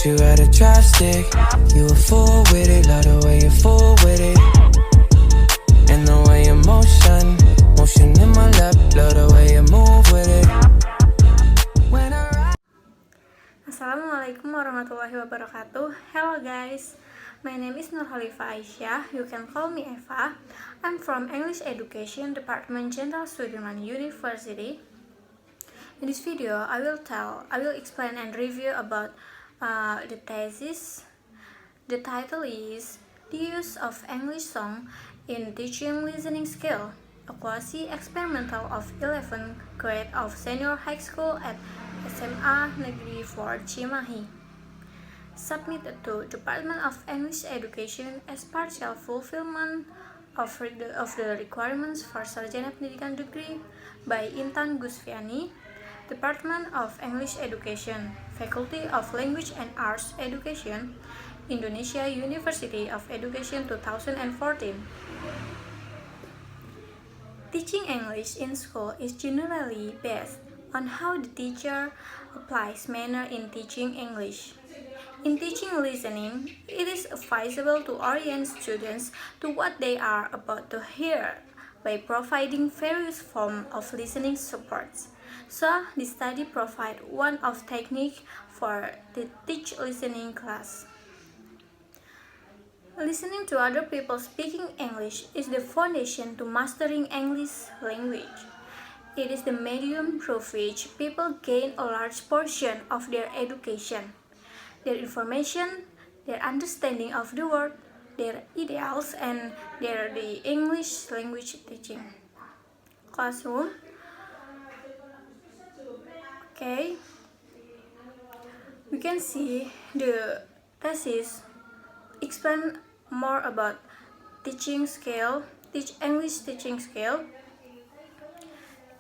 you had a chopstick. You a fool with it, love the way you fool with it. And the way you motion in my lap, love the way you move with it. Assalamualaikum warahmatullahi wabarakatuh. Hello guys, my name is Cholifa Aisyah. You can call me Eva. I'm from English Education Department, Jenderal Soedirman University. In this video, I will explain and review about the thesis. The title is The Use of English Song in Teaching Listening Skill, a quasi-experimental of 11th grade of senior high school at SMA Negeri 4 Cimahi. Submitted to Department of English Education as partial fulfillment of the requirements for Sarjana Pendidikan Degree by Intan Gusfiani, Department of English Education, Faculty of Language and Arts Education, Indonesia University of Education 2014. Teaching English in school is generally based on how the teacher applies manner in teaching English. In teaching listening, it is advisable to orient students to what they are about to hear by providing various forms of listening supports. So, the study provides one of technique for the teach listening class. Listening to other people speaking English is the foundation to mastering English language. It is the medium through which people gain a large portion of their education, their information, their understanding of the world, their ideals, and the English language teaching. Classroom. Okay, we can see the thesis explain more about English teaching skill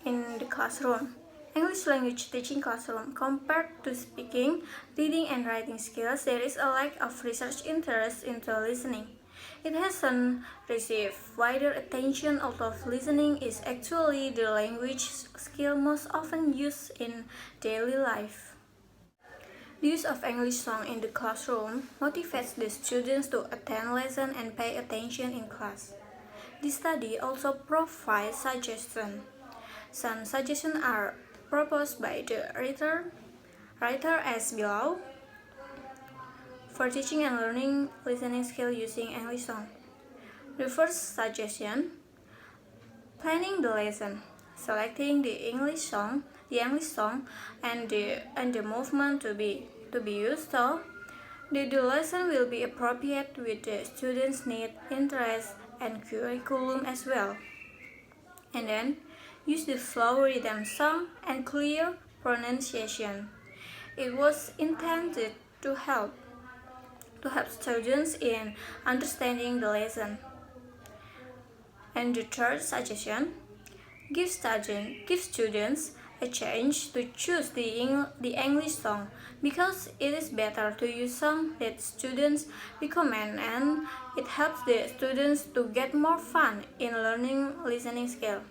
in the classroom. English language teaching classroom. Compared to speaking, reading, and writing skills, there is a lack of research interest into listening. It hasn't received wider attention, although listening is actually the language skill most often used in daily life. The use of English song in the classroom motivates the students to attend lesson and pay attention in class. This study also provides suggestions. Some suggestions are proposed by the writer as below. For teaching and learning listening skill using English song. The first suggestion: planning the lesson, selecting the English song, and the movement to be used, so the lesson will be appropriate with the students' need, interest, and curriculum as well. And then use the slow rhythm song and clear pronunciation. It was intended to help students in understanding the lesson. And the third suggestion: give students a chance to choose the English song, because it is better to use songs that students recommend, and it helps the students to get more fun in learning listening skill.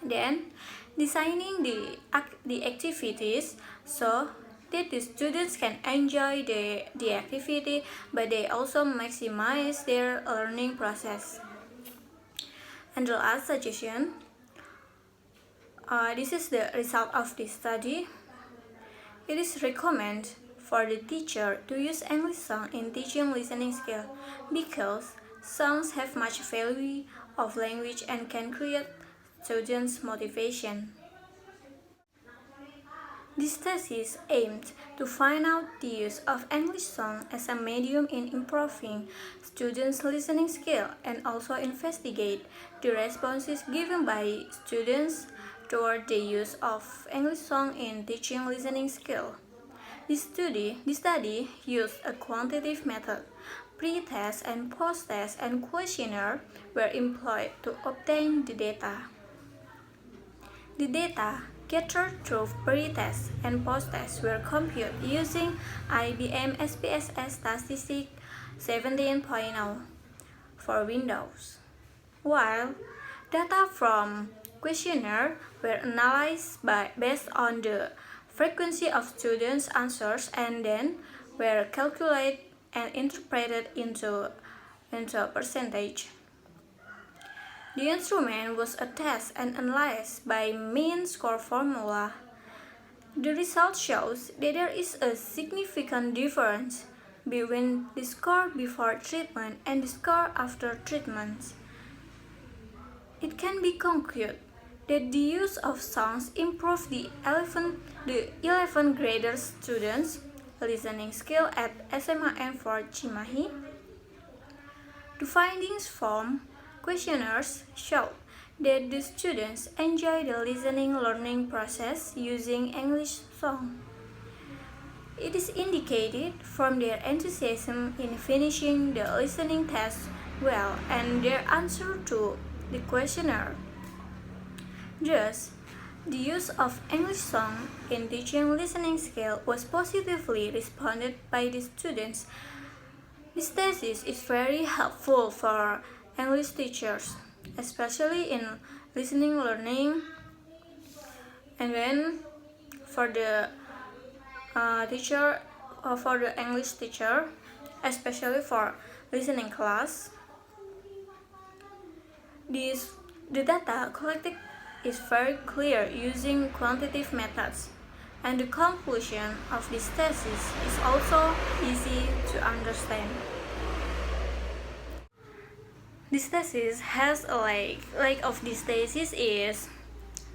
Then, designing the activities so that the students can enjoy the activity, but they also maximize their learning process. And the last suggestion, this is the result of this study. It is recommended for the teacher to use English song in teaching listening skill, because songs have much value of language and can create students' motivation. This thesis aimed to find out the use of English song as a medium in improving students' listening skill, and also investigate the responses given by students toward the use of English song in teaching listening skill. This study used a quantitative method. Pre-test and post-test and questionnaire were employed to obtain the data. The data gathered through pre-test and post-test were computed using IBM SPSS Statistic 17.0 for Windows, while data from questionnaire were analyzed based on the frequency of students' answers and then were calculated and interpreted into a percentage. The instrument was assessed and analyzed by mean score formula. The result shows that there is a significant difference between the score before treatment and the score after treatment. It can be concluded that the use of songs improved the 11th grader students' listening skill at SMAN for Cimahi. The findings from questionnaires showed that the students enjoy the listening learning process using English song. It is indicated from their enthusiasm in finishing the listening test well and their answer to the questionnaire. Thus, the use of English song in teaching listening skill was positively responded by the students. This thesis is very helpful for English teachers, especially in listening learning, and then for the for the English teacher, especially for listening class. The data collected is very clear using quantitative methods, and the conclusion of this thesis is also easy to understand. This thesis has a like of this thesis is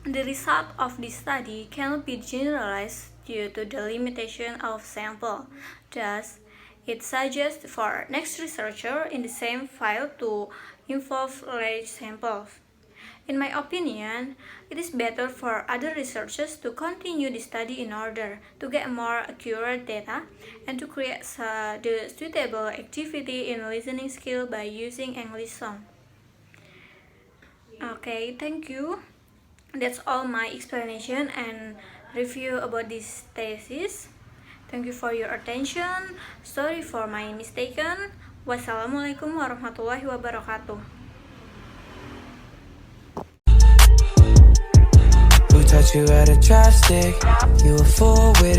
the result of this study cannot be generalized due to the limitation of sample. Thus, it suggests for next researcher in the same field to involve large samples. In my opinion, it is better for other researchers to continue the study in order to get more accurate data and to create the suitable activity in listening skill by using English song. Okay, thank you. That's all my explanation and review about this thesis. Thank you for your attention. Sorry for my mistaken. Wassalamualaikum warahmatullahi wabarakatuh. Who taught you how to chopstick? You a fool with